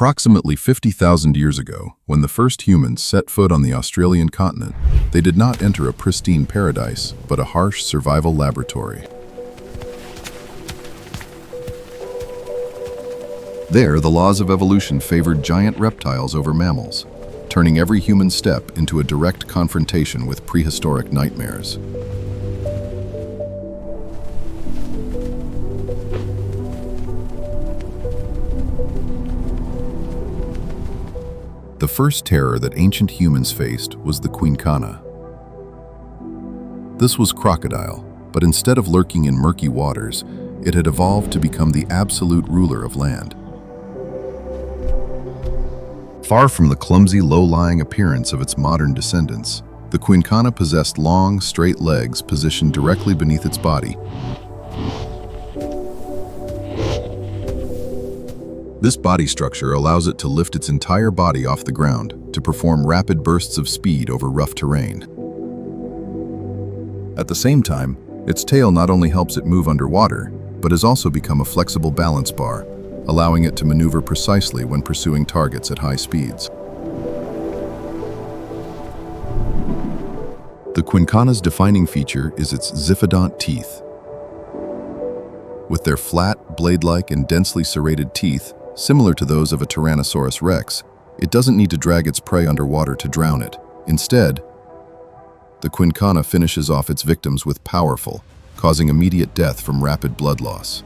Approximately 50,000 years ago, when the first humans set foot on the Australian continent, they did not enter a pristine paradise, but a harsh survival laboratory. There, the laws of evolution favored giant reptiles over mammals, turning every human step into a direct confrontation with prehistoric nightmares. The first terror that ancient humans faced was the Quinkana. This was crocodile, but instead of lurking in murky waters, it had evolved to become the absolute ruler of land. Far from the clumsy, low-lying appearance of its modern descendants, the Quinkana possessed long, straight legs positioned directly beneath its body. This body structure allows it to lift its entire body off the ground to perform rapid bursts of speed over rough terrain. At the same time, its tail not only helps it move underwater, but has also become a flexible balance bar, allowing it to maneuver precisely when pursuing targets at high speeds. The Quinkana's defining feature is its zyphodont teeth. With their flat, blade-like, and densely serrated teeth, similar to those of a Tyrannosaurus rex, it doesn't need to drag its prey underwater to drown it. Instead, the Quinkana finishes off its victims with powerful, causing immediate death from rapid blood loss.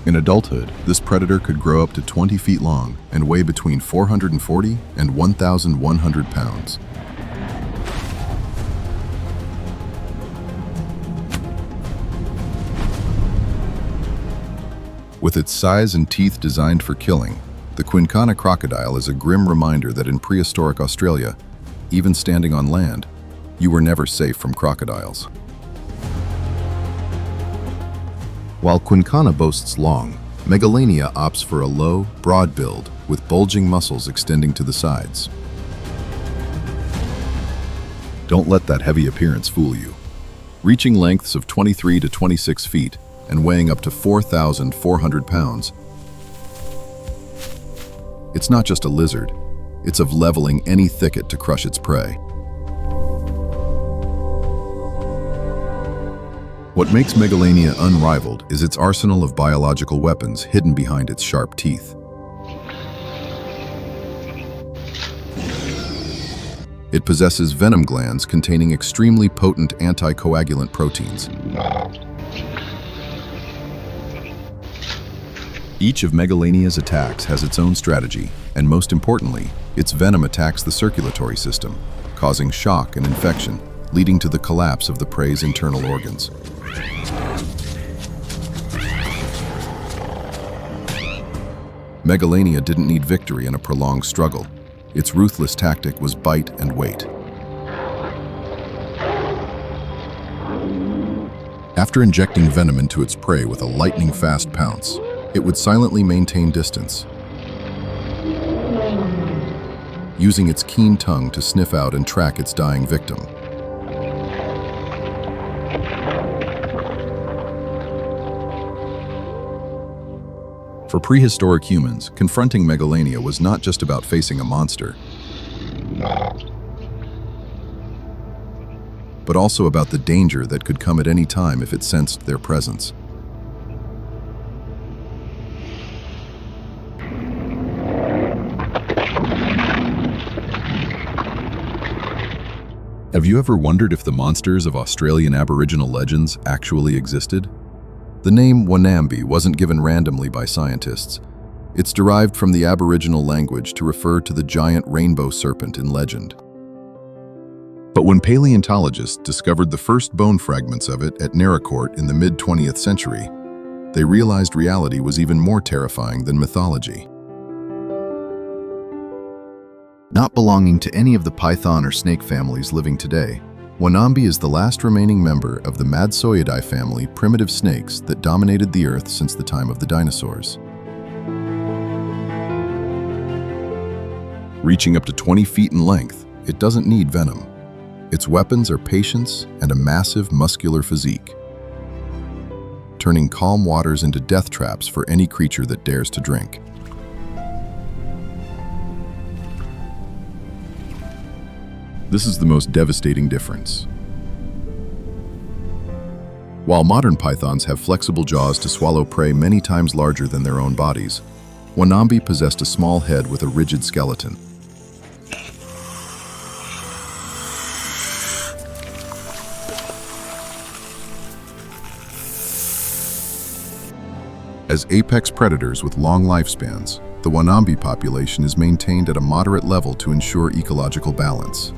In adulthood, this predator could grow up to 20 feet long and weigh between 440 and 1,100 pounds. With its size and teeth designed for killing, the Quinkana crocodile is a grim reminder that in prehistoric Australia, even standing on land, you were never safe from crocodiles. While Quinkana boasts long, Megalania opts for a low, broad build with bulging muscles extending to the sides. Don't let that heavy appearance fool you. Reaching lengths of 23 to 26 feet, and weighing up to 4,400 pounds. It's not just a lizard, it's of leveling any thicket to crush its prey. What makes Megalania unrivaled is its arsenal of biological weapons hidden behind its sharp teeth. It possesses venom glands containing extremely potent anticoagulant proteins. Each of Megalania's attacks has its own strategy, and most importantly, its venom attacks the circulatory system, causing shock and infection, leading to the collapse of the prey's internal organs. Megalania didn't need victory in a prolonged struggle. Its ruthless tactic was bite and wait. After injecting venom into its prey with a lightning-fast pounce, it would silently maintain distance, using its keen tongue to sniff out and track its dying victim. For prehistoric humans, confronting Megalania was not just about facing a monster, but also about the danger that could come at any time if it sensed their presence. Have you ever wondered if the monsters of Australian Aboriginal legends actually existed? The name Wonambi wasn't given randomly by scientists. It's derived from the Aboriginal language to refer to the giant rainbow serpent in legend. But when paleontologists discovered the first bone fragments of it at Naracoorte in the mid-20th century, they realized reality was even more terrifying than mythology. Not belonging to any of the python or snake families living today, Wonambi is the last remaining member of the Madsoidae family primitive snakes that dominated the Earth since the time of the dinosaurs. Reaching up to 20 feet in length, it doesn't need venom. Its weapons are patience and a massive muscular physique, turning calm waters into death traps for any creature that dares to drink. This is the most devastating difference. While modern pythons have flexible jaws to swallow prey many times larger than their own bodies, Wonambi possessed a small head with a rigid skeleton. As apex predators with long lifespans, the Wonambi population is maintained at a moderate level to ensure ecological balance.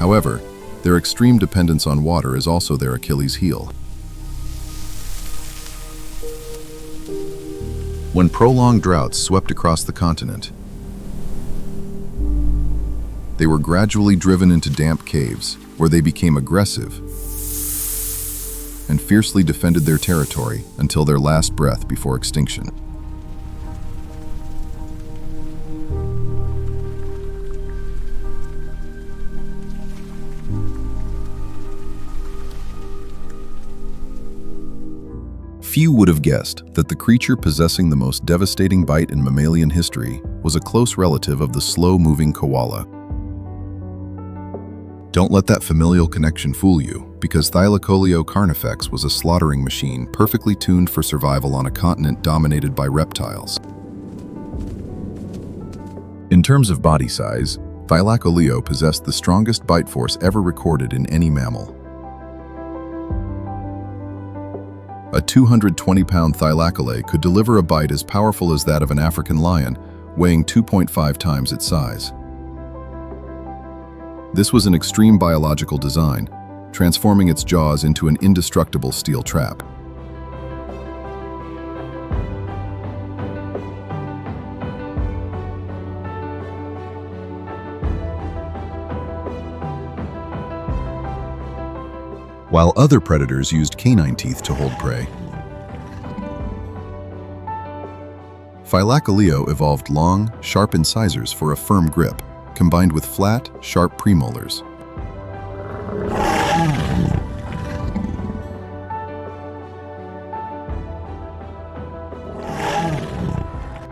However, their extreme dependence on water is also their Achilles heel. When prolonged droughts swept across the continent, they were gradually driven into damp caves, where they became aggressive and fiercely defended their territory until their last breath before extinction. Few would have guessed that the creature possessing the most devastating bite in mammalian history was a close relative of the slow-moving koala. Don't let that familial connection fool you, because Thylacoleo Carnifex was a slaughtering machine perfectly tuned for survival on a continent dominated by reptiles. In terms of body size, Thylacoleo possessed the strongest bite force ever recorded in any mammal. A 220-pound Thylacoleo could deliver a bite as powerful as that of an African lion, weighing 2.5 times its size. This was an extreme biological design, transforming its jaws into an indestructible steel trap. While other predators used canine teeth to hold prey, Thylacoleo evolved long, sharp incisors for a firm grip, combined with flat, sharp premolars.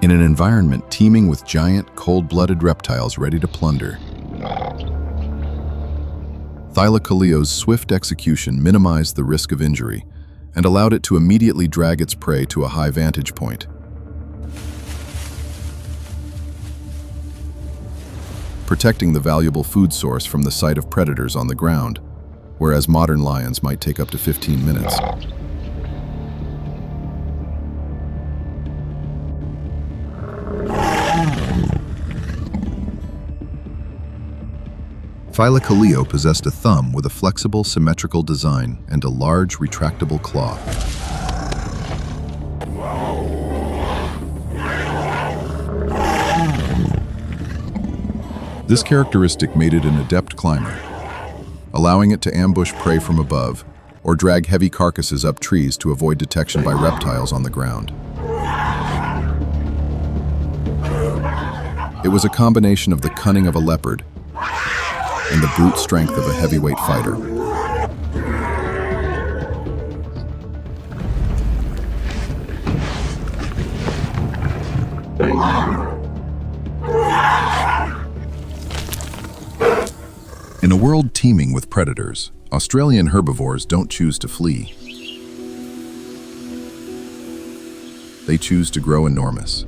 In an environment teeming with giant, cold-blooded reptiles ready to plunder, Thylacoleo's swift execution minimized the risk of injury and allowed it to immediately drag its prey to a high vantage point. Protecting the valuable food source from the sight of predators on the ground, whereas modern lions might take up to 15 minutes. Thylacoleo possessed a thumb with a flexible, symmetrical design and a large, retractable claw. This characteristic made it an adept climber, allowing it to ambush prey from above or drag heavy carcasses up trees to avoid detection by reptiles on the ground. It was a combination of the cunning of a leopard and the brute strength of a heavyweight fighter. In a world teeming with predators, Australian herbivores don't choose to flee. They choose to grow enormous.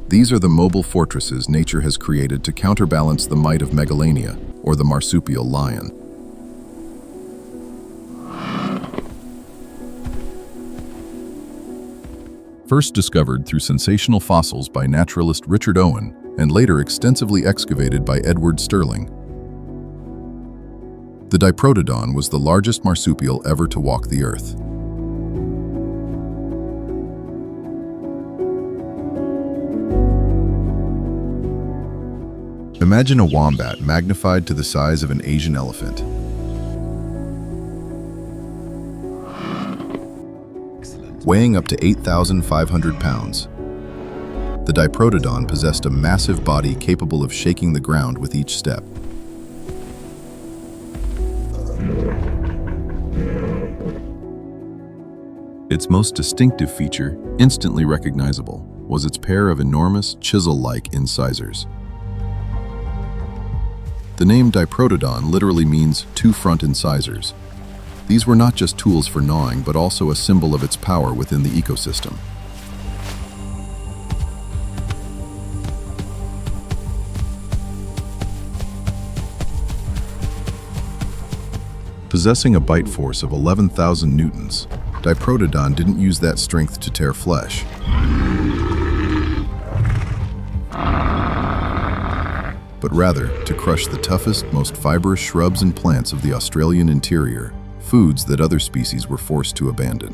These are the mobile fortresses nature has created to counterbalance the might of Megalania, or the marsupial lion. First discovered through sensational fossils by naturalist Richard Owen and later extensively excavated by Edward Sterling, the Diprotodon was the largest marsupial ever to walk the earth. Imagine a wombat magnified to the size of an Asian elephant. Weighing up to 8,500 pounds, the Diprotodon possessed a massive body capable of shaking the ground with each step. Its most distinctive feature, instantly recognizable, was its pair of enormous, chisel-like incisors. The name Diprotodon literally means two front incisors. These were not just tools for gnawing, but also a symbol of its power within the ecosystem. Possessing a bite force of 11,000 newtons, Diprotodon didn't use that strength to tear flesh, but rather to crush the toughest, most fibrous shrubs and plants of the Australian interior, foods that other species were forced to abandon.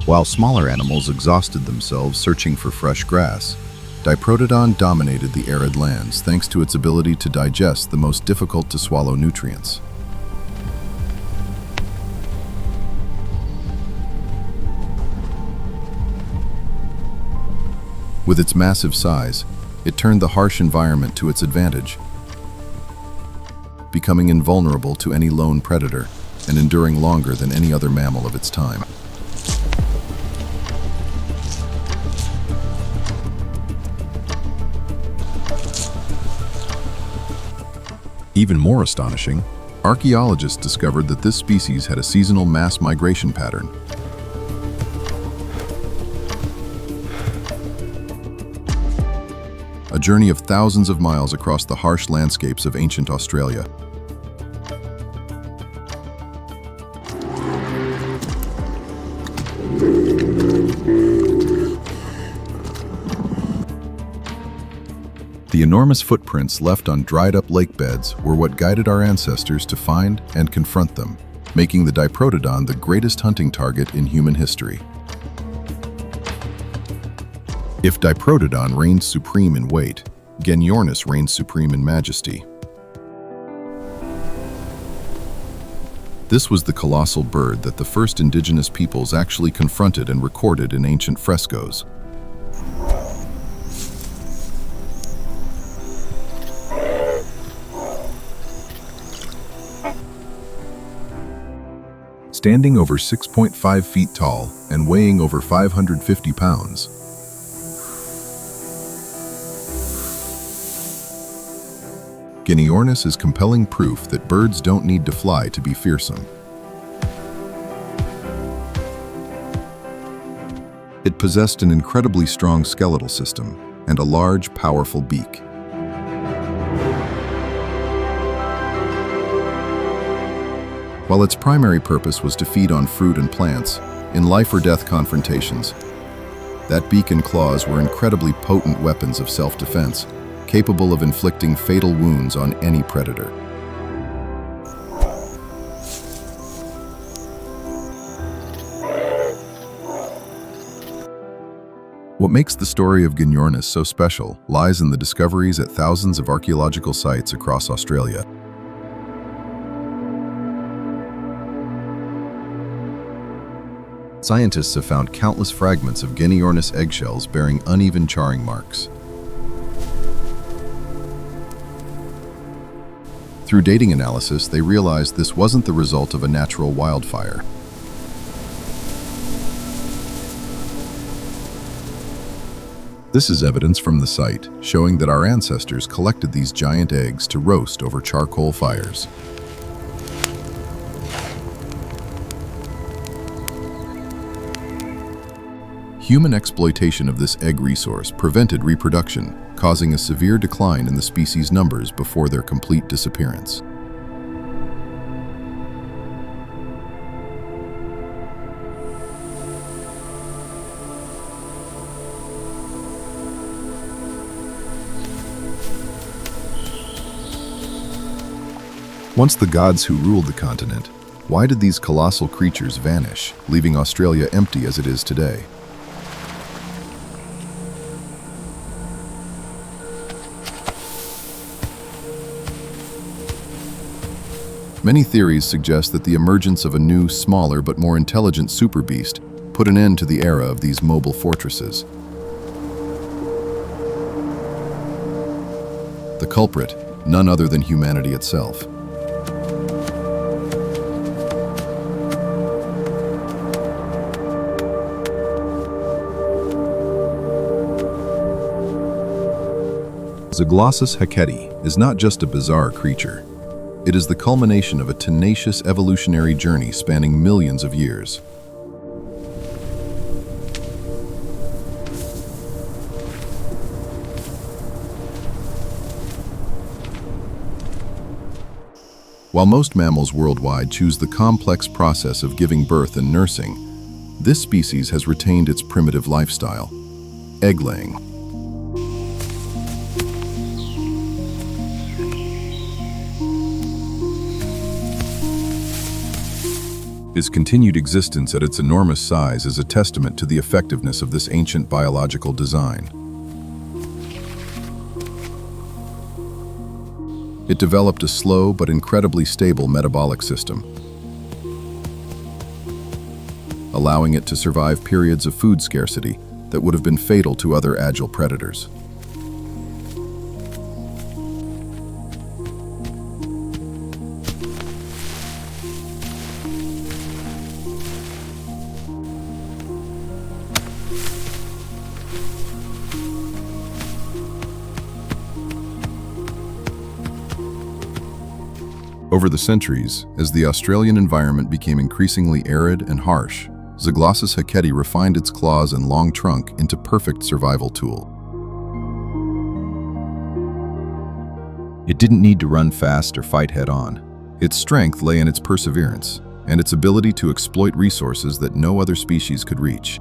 While smaller animals exhausted themselves searching for fresh grass, Diprotodon dominated the arid lands thanks to its ability to digest the most difficult-to-swallow nutrients. With its massive size, it turned the harsh environment to its advantage, becoming invulnerable to any lone predator and enduring longer than any other mammal of its time. Even more astonishing, archaeologists discovered that this species had a seasonal mass migration pattern. A journey of thousands of miles across the harsh landscapes of ancient Australia. The enormous footprints left on dried-up lake beds were what guided our ancestors to find and confront them, making the Diprotodon the greatest hunting target in human history. If Diprotodon reigned supreme in weight, Genyornis reigned supreme in majesty. This was the colossal bird that the first indigenous peoples actually confronted and recorded in ancient frescoes. Standing over 6.5 feet tall and weighing over 550 pounds, Genyornis is compelling proof that birds don't need to fly to be fearsome. It possessed an incredibly strong skeletal system and a large, powerful beak. While its primary purpose was to feed on fruit and plants, in life-or-death confrontations, that beak and claws were incredibly potent weapons of self-defense, capable of inflicting fatal wounds on any predator. What makes the story of Genyornis so special lies in the discoveries at thousands of archaeological sites across Australia. Scientists have found countless fragments of Genyornis eggshells bearing uneven charring marks. Through dating analysis, they realized this wasn't the result of a natural wildfire. This is evidence from the site, showing that our ancestors collected these giant eggs to roast over charcoal fires. Human exploitation of this egg resource prevented reproduction, causing a severe decline in the species' numbers before their complete disappearance. Once the gods who ruled the continent, why did these colossal creatures vanish, leaving Australia empty as it is today? Many theories suggest that the emergence of a new, smaller but more intelligent super beast put an end to the era of these mobile fortresses. The culprit, none other than humanity itself. Zaglossus hacketti is not just a bizarre creature. It is the culmination of a tenacious evolutionary journey spanning millions of years. While most mammals worldwide choose the complex process of giving birth and nursing, this species has retained its primitive lifestyle, egg-laying. Its continued existence at its enormous size is a testament to the effectiveness of this ancient biological design. It developed a slow but incredibly stable metabolic system, allowing it to survive periods of food scarcity that would have been fatal to other agile predators. Over the centuries, as the Australian environment became increasingly arid and harsh, Zaglossus hacketti refined its claws and long trunk into perfect survival tool. It didn't need to run fast or fight head-on. Its strength lay in its perseverance and its ability to exploit resources that no other species could reach.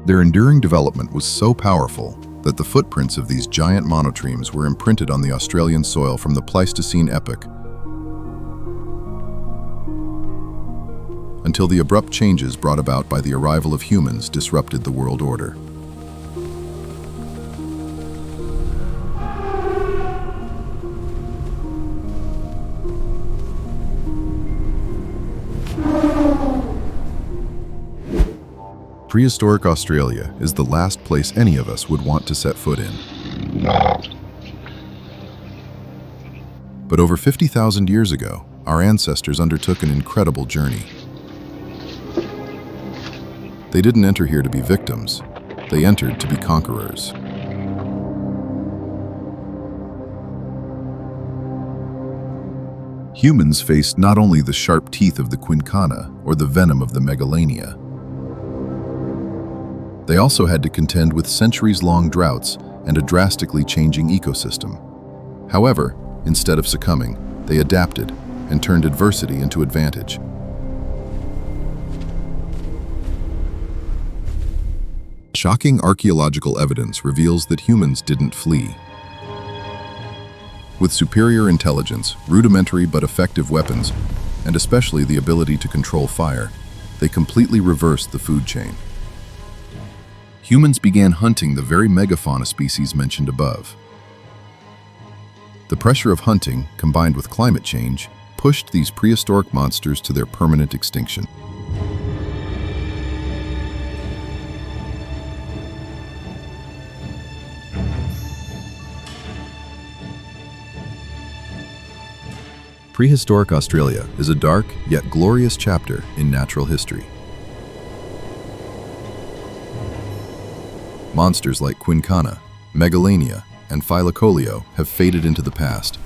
Their enduring development was so powerful that the footprints of these giant monotremes were imprinted on the Australian soil from the Pleistocene epoch until the abrupt changes brought about by the arrival of humans disrupted the world order. Prehistoric Australia is the last place any of us would want to set foot in. But over 50,000 years ago, our ancestors undertook an incredible journey. They didn't enter here to be victims, they entered to be conquerors. Humans faced not only the sharp teeth of the Quinkana or the venom of the Megalania, they also had to contend with centuries-long droughts and a drastically changing ecosystem. However, instead of succumbing, they adapted and turned adversity into advantage. Shocking archaeological evidence reveals that humans didn't flee. With superior intelligence, rudimentary but effective weapons, and especially the ability to control fire, they completely reversed the food chain. Humans began hunting the very megafauna species mentioned above. The pressure of hunting, combined with climate change, pushed these prehistoric monsters to their permanent extinction. Prehistoric Australia is a dark yet glorious chapter in natural history. Monsters like Quinkana, Megalania, and Thylacoleo have faded into the past,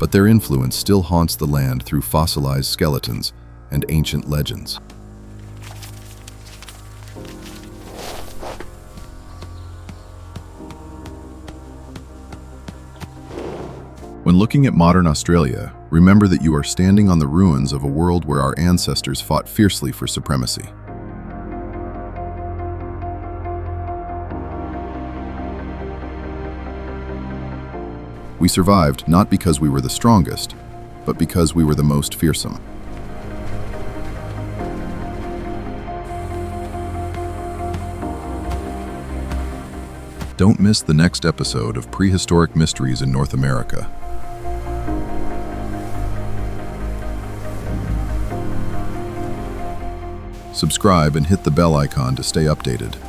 but their influence still haunts the land through fossilized skeletons and ancient legends. When looking at modern Australia, remember that you are standing on the ruins of a world where our ancestors fought fiercely for supremacy. We survived not because we were the strongest, but because we were the most fearsome. Don't miss the next episode of Prehistoric Mysteries in North America. Subscribe and hit the bell icon to stay updated.